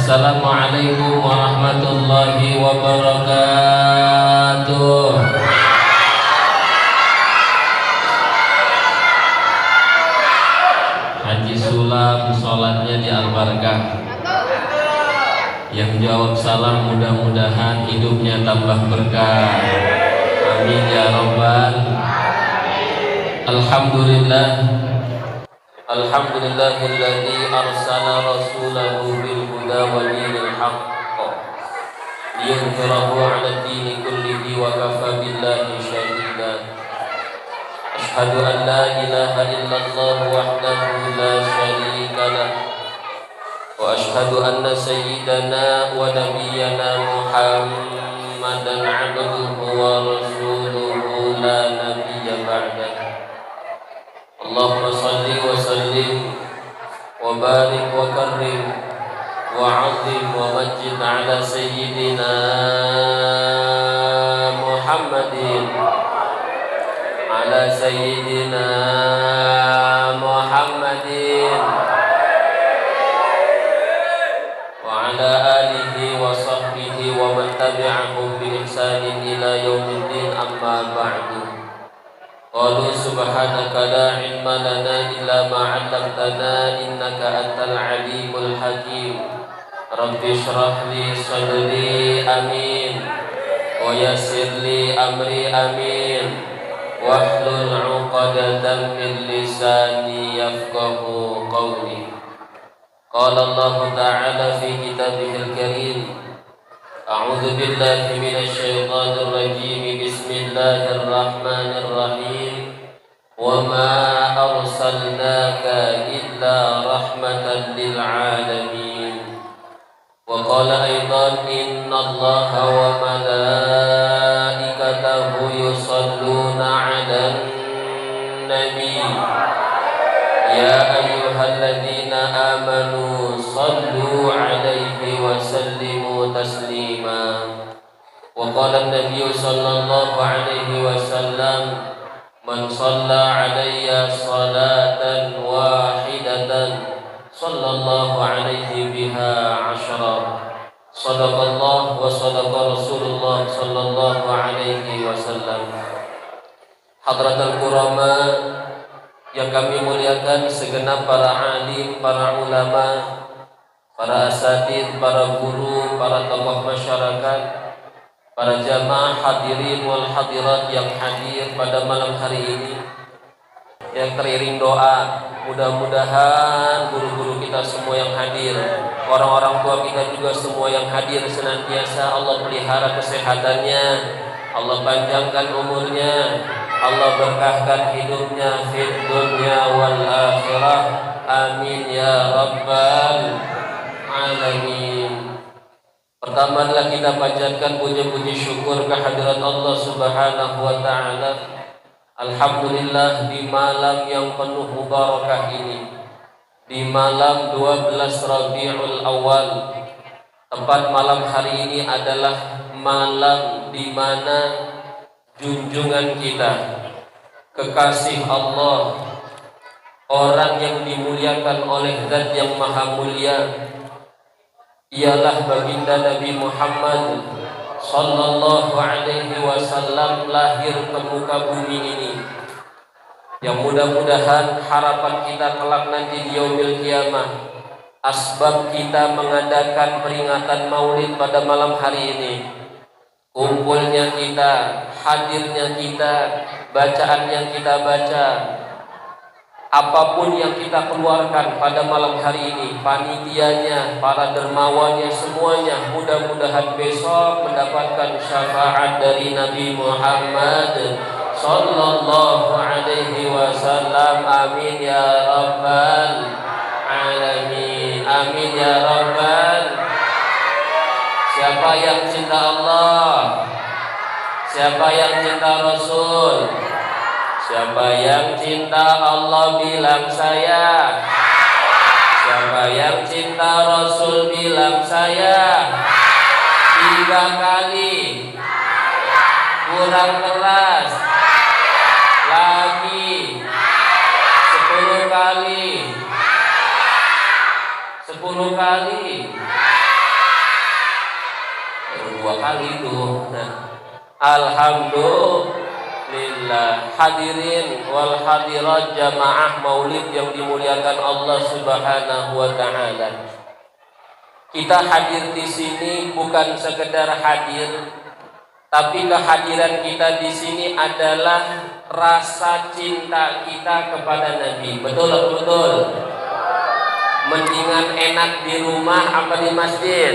Assalamualaikum warahmatullahi wabarakatuh. Haji Sulam sholatnya di Al-Barakah. Yang jawab salam mudah-mudahan hidupnya tambah berkah. Amin ya rabbal. Alhamdulillah. Alhamdulillahilladzi arsala rasulahu bil huda wa dinil haqq liyudhhirahu 'ala ad-dini kullihi wa kafa billahi shahida. Asyhadu an la ilaha illallah wahdahu la syarika lah wa asyhadu anna sayyidana wa nabiyyana Muhammadan 'abduhu wa rasuluhu la nabiyya ba'dahu. Allahumma salli wa sallim wa barik wa karrim wa 'azzim wa majjid 'ala sayyidina Muhammadin wa 'ala alihi wa sahbihi wa man tabi'ahum bi ihsanin ila yaumiddin, amma ba'du. Qalu subhanaka la ilma lana illa ma 'allamtana innaka antal alimul hakim. Rabbi shrah li sadri amin wa yassir li amri amin wahlul 'uqdatam min lisani yafqahu qawli. Qala Allah ta'ala fi kitabihil karim. A'udzu billahi minasy syaithanir rajim. Bismillahirrahmanirrahim. Wa ma arsalnaka illa rahmatan lil alamin. Wa qala aidan innallaha wa malaikatahu yusholluna 'alan nabi. Ya ayyuhalladzina amanu sallu 'alaihi wa sallimu taslima. Wa qala an-nabiy sallallahu alaihi wasallam, man shalla 'alayya salatan wahidatan sallallahu alaihi biha 'ashra. Shadaqallah wa shadaqa Rasulullah sallallahu alaihi wasallam. Hadratul kurama yang kami muliakan, segenap para alim, para ulama, para asatidz, para guru, para tokoh masyarakat, para jamaah hadirin wal hadirat yang hadir pada malam hari ini, yang teriring doa, mudah-mudahan guru-guru kita semua yang hadir, orang-orang tua kita juga semua yang hadir, senantiasa Allah pelihara kesehatannya, Allah panjangkan umurnya, Allah berkahkan hidupnya fid dunya wal akhirah. Amin ya rabbal alamin. Pertama adalah kita panjatkan puji-puji syukur kehadirat Allah Subhanahu wa taala. Alhamdulillah, di malam yang penuh mubarakah ini, di malam 12 Rabiul Awal, tepat malam hari ini adalah malam di mana junjungan kita, kekasih Allah, orang yang dimuliakan oleh Zat yang Maha Mulia, ialah baginda Nabi Muhammad sallallahu alaihi wasallam, lahir ke muka bumi ini. Yang mudah-mudahan harapan kita kelak nanti di yaumil qiyamah, asbab kita mengadakan peringatan Maulid pada malam hari ini, kumpulnya kita, hadirnya kita, bacaan yang kita baca, apapun yang kita keluarkan pada malam hari ini, panitianya, para dermawannya, semuanya mudah-mudahan besok mendapatkan syafaat dari Nabi Muhammad sallallahu alaihi wasallam. Amin ya rabbal alamin. Amin ya rabbal. Siapa yang cinta Allah? Siapa yang cinta Rasul? Siapa yang cinta Allah bilang saya. Siapa yang cinta Rasul bilang saya. 3 kali. Kurang keras. Lagi. 10 kali. 10 kali. hal itu. Nah, alhamdulillah hadirin wal hadirat jamaah maulid yang dimuliakan Allah Subhanahu wa taala. Kita hadir di sini bukan sekedar hadir, tapi kehadiran kita di sini adalah rasa cinta kita kepada Nabi. Betul betul. Mendingan enak di rumah apa di masjid?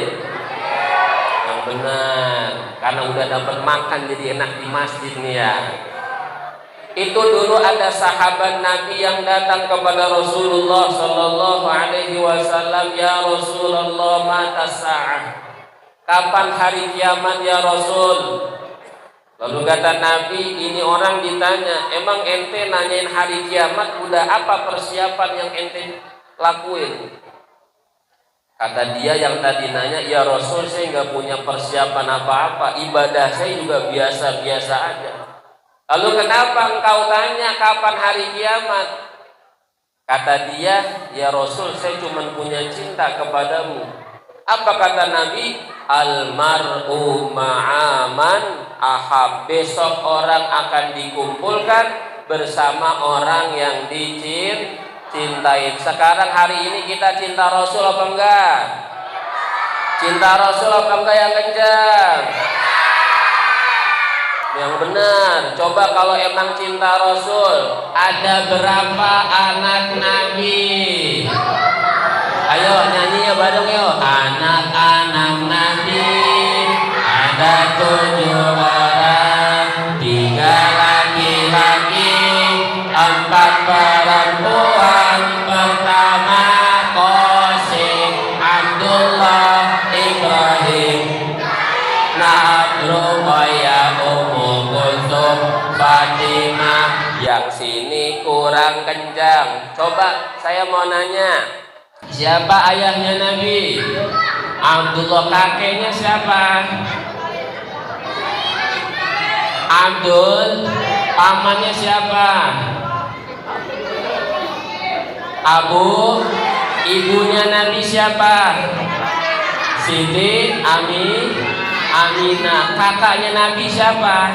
Yang benar, karena udah dapat makan jadi enak di masjid nih ya. Itu dulu ada sahabat Nabi yang datang kepada Rasulullah Sallallahu Alaihi Wasallam, ya Rasulullah, mata sa'ah, kapan hari kiamat ya Rasul? Lalu kata Nabi, ini orang ditanya, emang ente nanyain hari kiamat, udah apa persiapan yang ente lakuin? Kata dia yang tadi nanya, ya Rasul, saya nggak punya persiapan apa-apa, ibadah saya juga biasa-biasa aja. Lalu kenapa engkau tanya kapan hari kiamat? Kata dia, ya Rasul, saya cuma punya cinta kepadamu. Apa kata Nabi? Almar'u ma'aman ahab. Besok orang akan dikumpulkan bersama orang yang dicintai. Sekarang hari ini kita cinta Rasul apa enggak? Cinta Rasul apa enggak yang kencang? Yang benar. Coba kalau emang cinta Rasul, ada berapa anak Nabi? Ayo nyanyi ya bareng yuk. Anak-anak Nabi ada 7 orang, 3 laki-laki, 4 perempuan. Pertama Qasim, Abdullah, Ibrahim, Naab, Ruqayyah, Ummu Kulsum, Fatimah. Yang sini kurang kencang. Coba saya mau nanya, siapa ayahnya Nabi? Abdullah. Kakeknya siapa? Abdul. Pamannya siapa? Abu. Ibunya Nabi siapa? Siti, Aminah. Kakaknya Nabi siapa?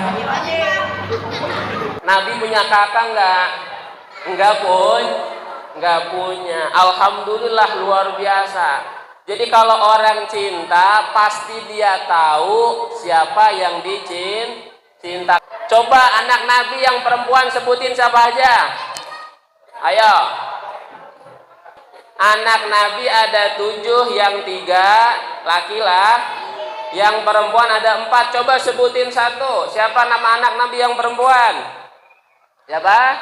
Nabi punya kakak enggak? Enggak pun. Enggak punya. Alhamdulillah, luar biasa. Jadi kalau orang cinta pasti dia tahu siapa yang dicinta. Coba anak Nabi yang perempuan sebutin siapa aja. Ayo. Anak Nabi ada 7, yang 3 laki-laki, yang perempuan ada 4. Coba sebutin satu. Siapa nama anak Nabi yang perempuan? Siapa?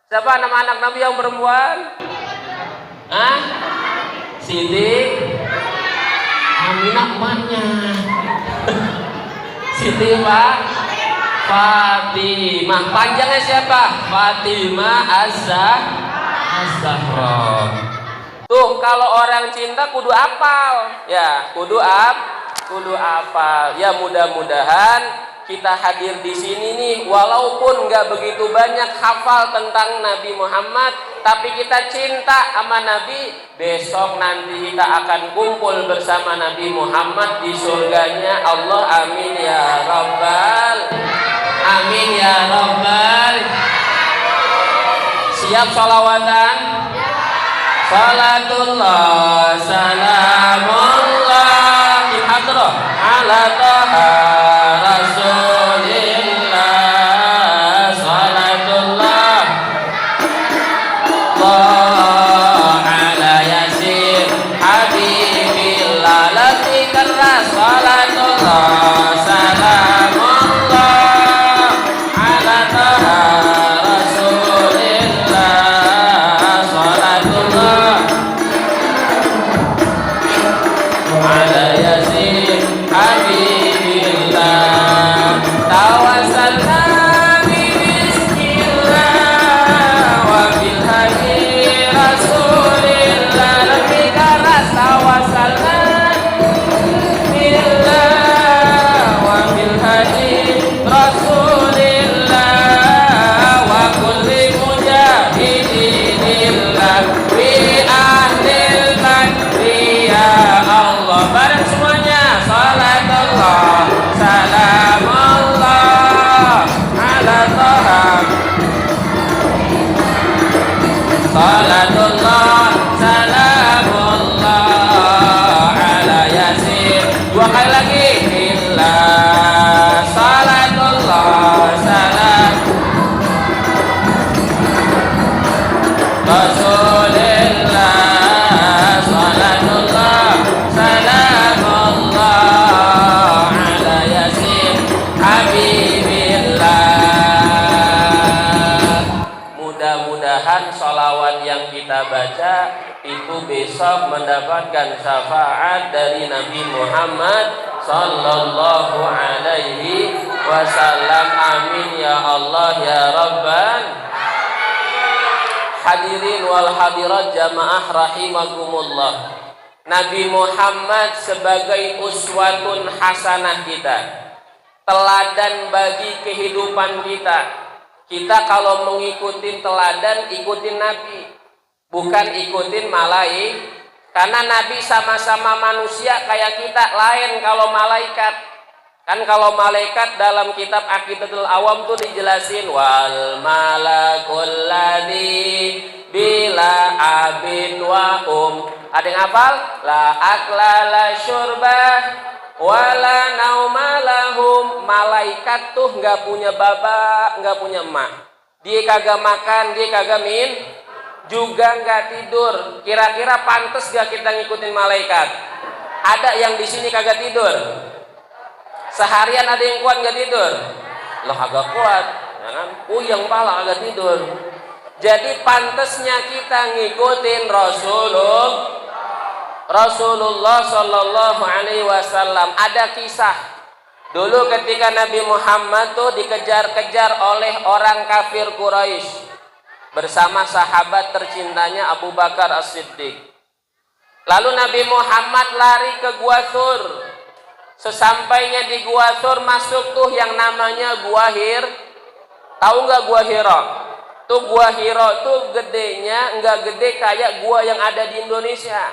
Siapa nama anak Nabi yang perempuan? Hah? Siti, Aminah emaknya. Siti Pak Fatimah. Panjangnya siapa? Fatimah Az-Zahra. Tuh kalau orang cinta kudu apal. Ya, kudu apal. Ya mudah-mudahan kita hadir di sini nih, walaupun nggak begitu banyak hafal tentang Nabi Muhammad, tapi kita cinta sama Nabi. Besok nanti kita akan kumpul bersama Nabi Muhammad di surganya Allah. Amin ya Rabbal. Amin ya Rabbal. Siap sholawatan? Salatullah salamullah di hadrah ala taha Rasulillah. Salatullah ala yasin habibillah latikan salatullah salamullah ala taha Rasulillah. Salatullah ala yasin habibillah. Tawassalna bismillah wa bil hadi rasulillah. Lebih keras. Tawassalna billah wa bil hadi rasulillah wa kulli mujahidinillah fi ahlil badri ya Allah. kita baca itu besok mendapatkan syafaat dari Nabi Muhammad sallallahu alaihi wasallam. Amin ya Allah ya Rabbal. Hadirin wal hadirat jamaah rahimakumullah. Nabi Muhammad sebagai uswatun hasanah kita, teladan bagi kehidupan kita. Kita kalau mengikuti teladan, ikutin Nabi, bukan ikutin malaikat. Karena Nabi sama-sama manusia kayak kita, lain kalau malaikat. Kan kalau malaikat dalam kitab Aqidatul Awam tuh dijelasin wal malakul ladzi bila abin wa Ada yang hafal? La akla la syurbah wala naumalahum. Malaikat tuh nggak punya baba, nggak punya emak. Dia kagak makan, dia kagak juga nggak tidur. Kira-kira pantas gak kita ngikutin malaikat? Ada yang di sini kagak tidur? Seharian ada yang kuat nggak tidur? Loh agak kuat, ya kan? Puyeng pala agak tidur. Jadi pantasnya kita ngikutin Rasulullah Shallallahu Alaihi Wasallam. Ada kisah dulu ketika Nabi Muhammad tuh dikejar-kejar oleh orang kafir Quraisy bersama sahabat tercintanya Abu Bakar As-Siddiq. Lalu Nabi Muhammad lari ke Gua Thur. Sesampainya di Gua Thur masuk tuh yang namanya Gua Hir. Tahu nggak Gua Hira? Tuh Gua Hira tuh gedenya nggak gede kayak gua yang ada di Indonesia.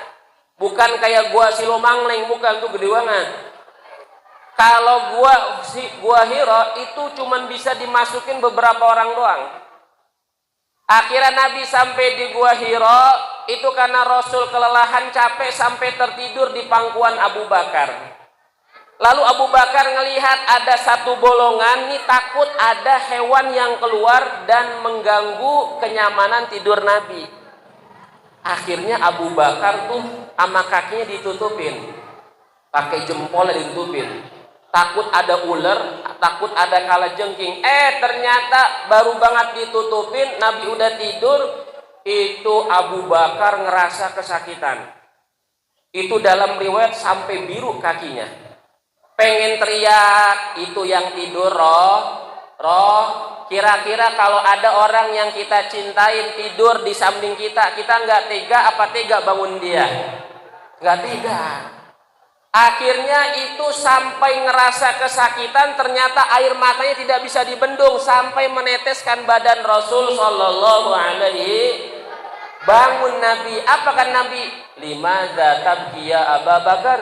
Bukan kayak Gua Silomangling, bukan, tuh gede banget. Kalau Gua Hira itu cuman bisa dimasukin beberapa orang doang. Akhirnya Nabi sampai di Gua Hira itu karena Rasul kelelahan capek sampai tertidur di pangkuan Abu Bakar. Lalu Abu Bakar ngelihat ada satu bolongan, nih takut ada hewan yang keluar dan mengganggu kenyamanan tidur Nabi. Akhirnya Abu Bakar tuh sama kakinya ditutupin, pakai jempolnya ditutupin. Takut ada ular, takut ada kalajengking. Ternyata baru banget ditutupin, Nabi udah tidur. Itu Abu Bakar ngerasa kesakitan. Itu dalam riwayat sampai biru kakinya. Pengen teriak, itu yang tidur roh. Kira-kira kalau ada orang yang kita cintain tidur di samping kita, kita nggak tega apa tega bangun dia? Nggak tega. Akhirnya itu sampai ngerasa kesakitan, ternyata air matanya tidak bisa dibendung sampai meneteskan badan Rasul Shallallahu Alaihi. Bangun Nabi, apa kan Nabi? Limadza tabkiya Abu Bakar?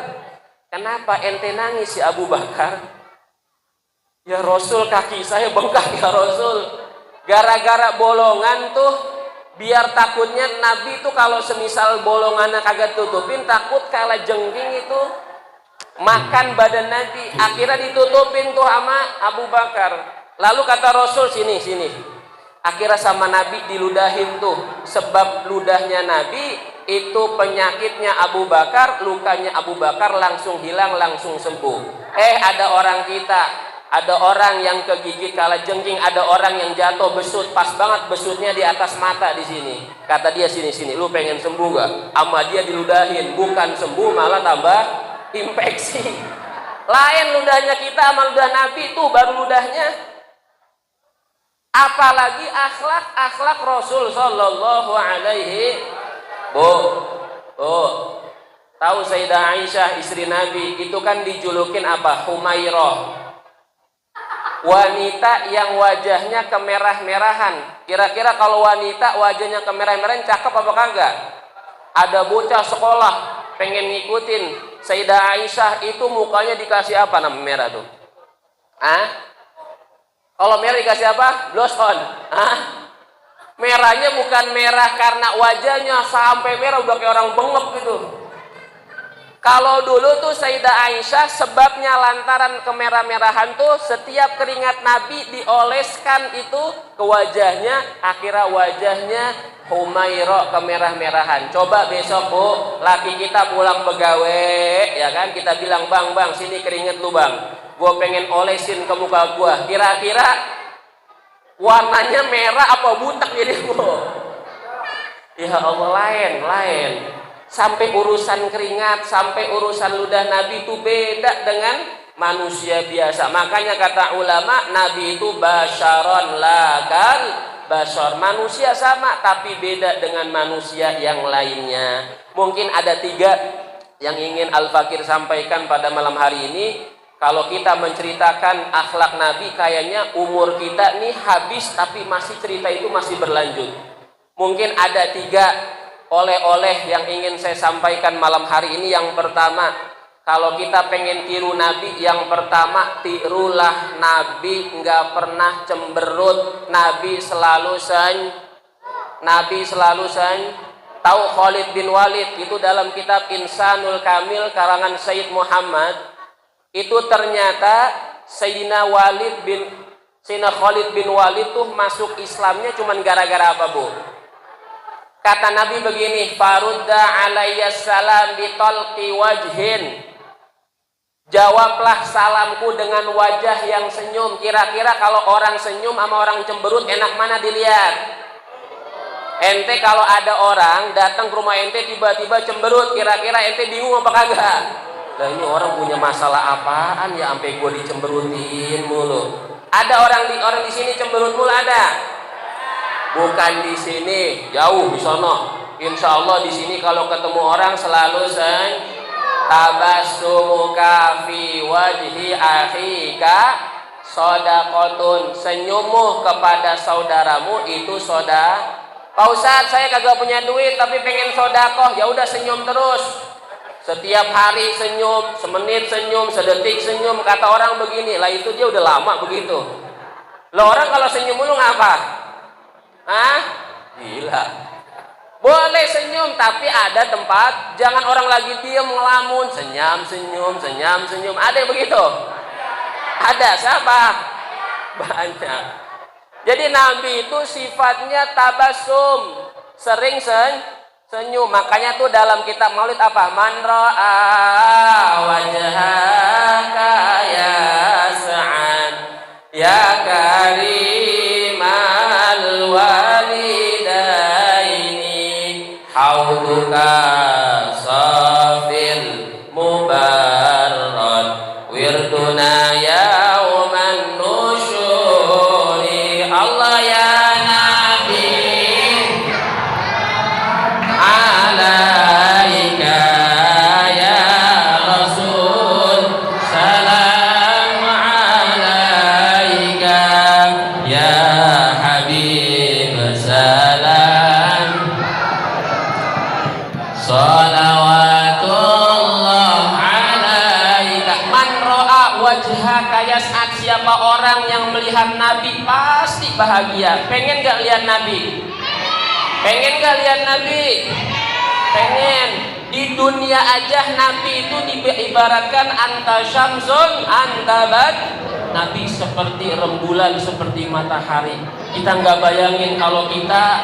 Kenapa ente nangis ya Abu Bakar? Ya Rasul, kaki saya bengkak ya Rasul. Gara-gara bolongan tuh, biar takutnya Nabi tuh kalau semisal bolongannya kagak tutupin, takut kalah jengking itu makan badan Nabi. Akhirnya ditutupin tuh sama Abu Bakar. Lalu kata Rasul, sini. Akhirnya sama Nabi diludahin tuh. Sebab ludahnya Nabi itu penyakitnya Abu Bakar, lukanya Abu Bakar langsung hilang, langsung sembuh. Ada orang yang kegigit kalajengking, ada orang yang jatuh besut, pas banget besutnya di atas mata di sini. Kata dia, sini, lu pengen sembuh gak? Sama dia diludahin, bukan sembuh malah tambah infeksi. Lain ludahnya kita sama ludah Nabi, tuh baru ludahnya. Apalagi akhlak Rasul Sallallahu Alaihi. Tahu Sayyidah Aisyah istri Nabi itu kan dijulukin apa? Humairah. Wanita yang wajahnya kemerah-merahan. Kira-kira kalau wanita wajahnya kemerah-merahan cakep apa kagak? Ada bocah sekolah pengen ngikutin Sayyidah Aisyah, itu mukanya dikasih apa nama merah tuh? Kalau merah dikasih apa? Blush on. Merahnya bukan merah karena wajahnya sampai merah udah kayak orang bengep gitu. Kalau dulu tuh Sayyidah Aisyah sebabnya lantaran kemerah-merahan tuh setiap keringat Nabi dioleskan itu ke wajahnya, akhirnya wajahnya Humairah kemerah-merahan. Coba besok Bu, laki kita pulang begawe, ya kan, kita bilang bang sini keringet lu bang, gue pengen olesin ke muka gue. Kira-kira warnanya merah apa butek jadi Bu? Ya Allah, lain. Sampai urusan keringat, sampai urusan ludah Nabi itu beda dengan manusia biasa. Makanya kata ulama, Nabi itu basyaron lakal basyar, manusia sama tapi beda dengan manusia yang lainnya. Mungkin ada 3 yang ingin Al-Fakir sampaikan pada malam hari ini. Kalau kita menceritakan akhlak Nabi, kayaknya umur kita nih habis, tapi masih cerita itu masih berlanjut. Mungkin ada 3 oleh-oleh yang ingin saya sampaikan malam hari ini. Yang pertama, kalau kita pengen tiru Nabi, yang pertama tirulah Nabi nggak pernah cemberut, Nabi selalu Tahu Khalid bin Walid itu dalam kitab Insanul Kamil karangan Sayyid Muhammad, itu ternyata Sayyidina Khalid bin Walid tuh masuk Islamnya cuman gara-gara apa, Bu? Kata Nabi begini, farudda alayya salam bitalqi wajhin. Jawablah salamku dengan wajah yang senyum. Kira-kira kalau orang senyum sama orang cemberut enak mana dilihat? Ente kalau ada orang datang ke rumah ente tiba-tiba cemberut, kira-kira ente bingung apa kagak? Lah ini orang punya masalah apaan ya sampai gue dicemberutin mulu? Ada orang di sini cemberut mulu ada? Bukan di sini, jauh di sono. Insya Allah di sini kalau ketemu orang selalu tabassumuka fi wajhi akhika shadaqatun. Senyummu kepada saudaramu itu sedekah. Pak Ustadz, saya kagak punya duit tapi pengen sedekah. Ya udah senyum terus. Setiap hari senyum, semenit senyum, sedetik senyum. Kata orang begini, lah itu dia udah lama begitu. Lo orang kalau senyum mulu ngapa? Hah? Gila. Boleh senyum, tapi ada tempat. Jangan orang lagi diam ngelamun, senyum. Ada yang begitu? Ada. Siapa? Banyak. Jadi Nabi itu sifatnya tabassum, sering senyum. Makanya tuh dalam kitab Maulid apa? Man ra'a wajhaka ya sa'ad ya karimal walidaini hauduka safil mubarrad wirduna yauman nusyuri. Allah ya Nabi alaika ya Rasul salam alaika ya Habib salam salawatullah alaika. Man ro'a wajhaka yas'ad, siapa orang yang melihat Nabi pasti bahagia. Pengen gak lihat Nabi? Pengen gak lihat Nabi? Pengen. Di dunia aja Nabi itu diibaratkan anta syamsun anta bad. Nabi seperti rembulan, seperti matahari. Kita nggak bayangin kalau kita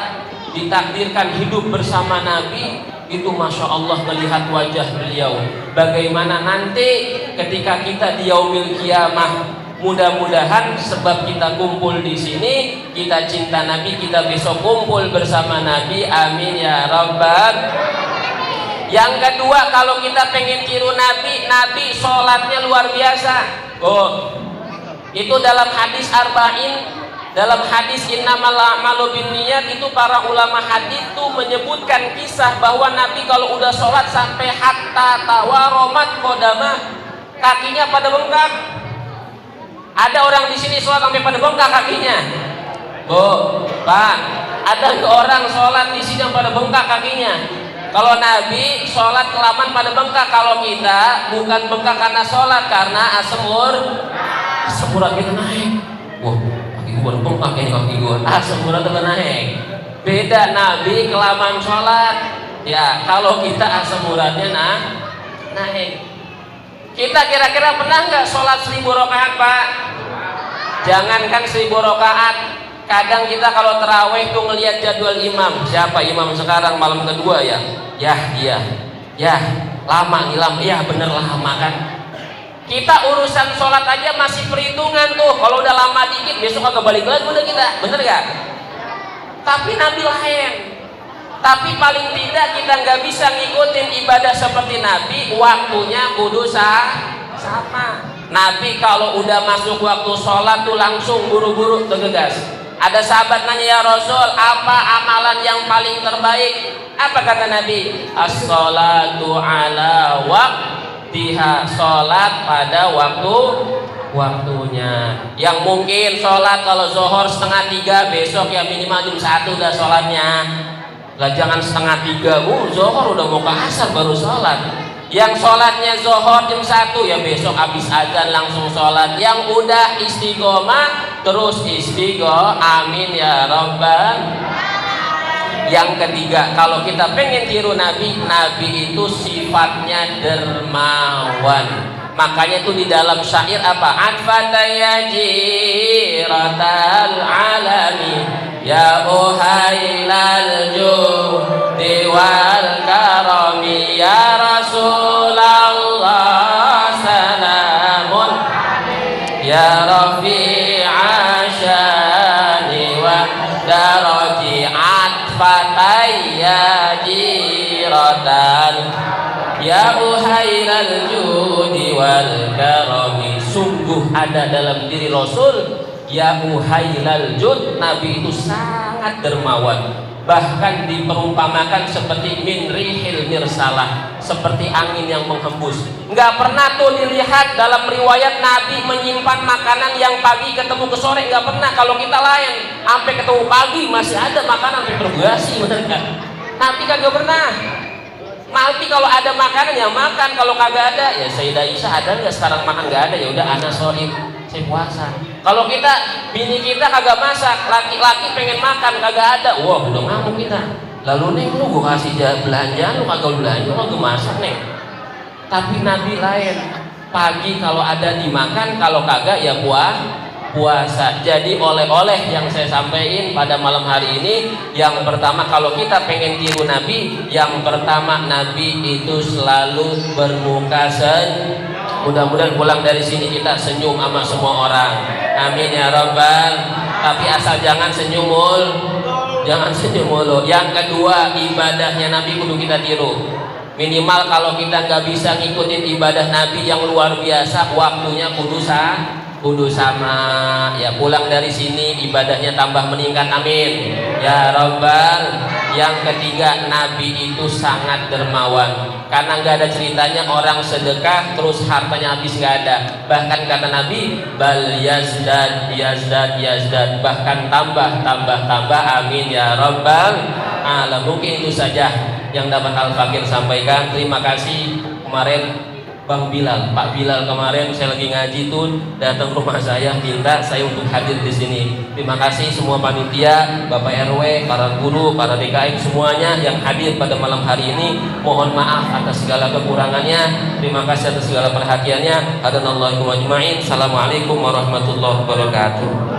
ditakdirkan hidup bersama Nabi, itu Masya Allah melihat wajah beliau. Bagaimana nanti ketika kita di yaumil kiamah. Mudah-mudahan sebab kita kumpul di sini, kita cinta Nabi, kita besok kumpul bersama Nabi. Amin ya Rabbal. Yang kedua, kalau kita pengen tiru Nabi, Nabi sholatnya luar biasa. Oh, itu dalam hadis arba'in, dalam hadis innamal a'malu binniyat, itu para ulama hadis itu menyebutkan kisah bahwa Nabi kalau udah sholat sampai hatta tawaromat qodamah, kakinya pada bengkak. Ada orang di sini sholat sampai pada bengkak kakinya? Bu, Pak, ada orang sholat di sini yang pada bengkak kakinya? Kalau Nabi sholat kelamaan pada bengkak. Kalau kita bukan bengkak karena sholat, karena asam urat kita naik. Wah, kaki gua bengkak ya, kaki gua. Asam urat kita naik. Beda Nabi kelamaan sholat. Ya, kalau kita asam uratnya naik. Kita kira-kira pernah nggak sholat 1000 rakaat, Pak? Jangankan 1000 rakaat, kadang kita kalau terawih tuh ngelihat jadwal imam. Siapa imam sekarang malam kedua ya? Ya, lama ngilam. Ya bener lama kan. Kita urusan sholat aja masih perhitungan tuh. Kalau udah lama dikit, besok agak balik lagi udah kita. Bener gak? Tapi Nabi lain. Tapi paling tidak kita nggak bisa ngikutin ibadah seperti Nabi, waktunya kudu sama. Nabi kalau udah masuk waktu sholat tuh langsung buru-buru tergegas. Ada sahabat nanya, ya Rasul, apa amalan yang paling terbaik? Apa kata Nabi? As-sholatu ala waqtiha, sholat pada waktunya. Yang mungkin sholat kalau zuhur 2:30, besok ya minimal jam 1 udah sholatnya. Lah jangan 2:30, zuhur udah mau ke asar baru sholat. Yang sholatnya zuhur jam 1 ya besok habis azan langsung sholat. Yang udah istiqomah terus istiqomah, amin ya rabbal. Yang ketiga, kalau kita pengen tiru Nabi, Nabi itu sifatnya dermawan. Makanya itu di dalam syair apa? Atfataya jiratal alami ya uhailal judi wal karami ya Rasulullah salamun ya rafi'a syani wa daraji atfataya jiratal ya uhailal judi wal karami. Sungguh ada dalam diri Rasul ya uhailal jud, Nabi itu sangat dermawan. Bahkan diperumpamakan seperti min rihil mirsalah, seperti angin yang menghembus. Nggak pernah tuh dilihat dalam riwayat Nabi menyimpan makanan yang pagi ketemu ke sore, nggak pernah. Kalau kita lain sampai ketemu pagi masih ada makanan sampai berbasi, bener nggak? Nabi kagak pernah. Nabi kalau ada makanan ya makan, kalau kagak ada ya Sayyidah Aisyah, ada nggak sekarang makan? Nggak ada, ya udah ana shaim, saya puasa. Kalau kita bini kita kagak masak, laki-laki pengen makan kagak ada, wah udah ngamuk kita. Lalu neng lu gua kasih belanjaan lu kagak belanja, lu kagak masak neng. Tapi Nabi lain, pagi kalau ada dimakan, kalau kagak ya puasa. Jadi oleh-oleh yang saya sampaikan pada malam hari ini, yang pertama kalau kita pengen tiru Nabi, yang pertama Nabi itu selalu bermuka senyum. Mudah-mudahan pulang dari sini kita senyum sama semua orang, amin ya rabbal. Tapi asal jangan senyum mulu. Yang kedua, ibadahnya Nabi kudu kita tiru. Minimal kalau kita nggak bisa ngikutin ibadah Nabi yang luar biasa, waktunya kudu sama. Ya pulang dari sini ibadahnya tambah meningkat, amin ya rabbal. Yang ketiga, Nabi itu sangat dermawan. Karena nggak ada ceritanya orang sedekah terus hartanya habis, nggak ada. Bahkan kata Nabi, bal yazdad, bahkan tambah, amin ya rabbal alamin. Mungkin itu saja yang dapat Al-Fakir sampaikan. Terima kasih. Kemarin Bang Bilal, Pak Bilal kemarin saya lagi ngaji tuh datang ke rumah saya, minta saya untuk hadir di sini. Terima kasih semua panitia, Bapak RW, para guru, para DKM semuanya yang hadir pada malam hari ini. Mohon maaf atas segala kekurangannya. Terima kasih atas segala perhatiannya. Hadanallahu ajma'in. Assalamualaikum warahmatullahi wabarakatuh.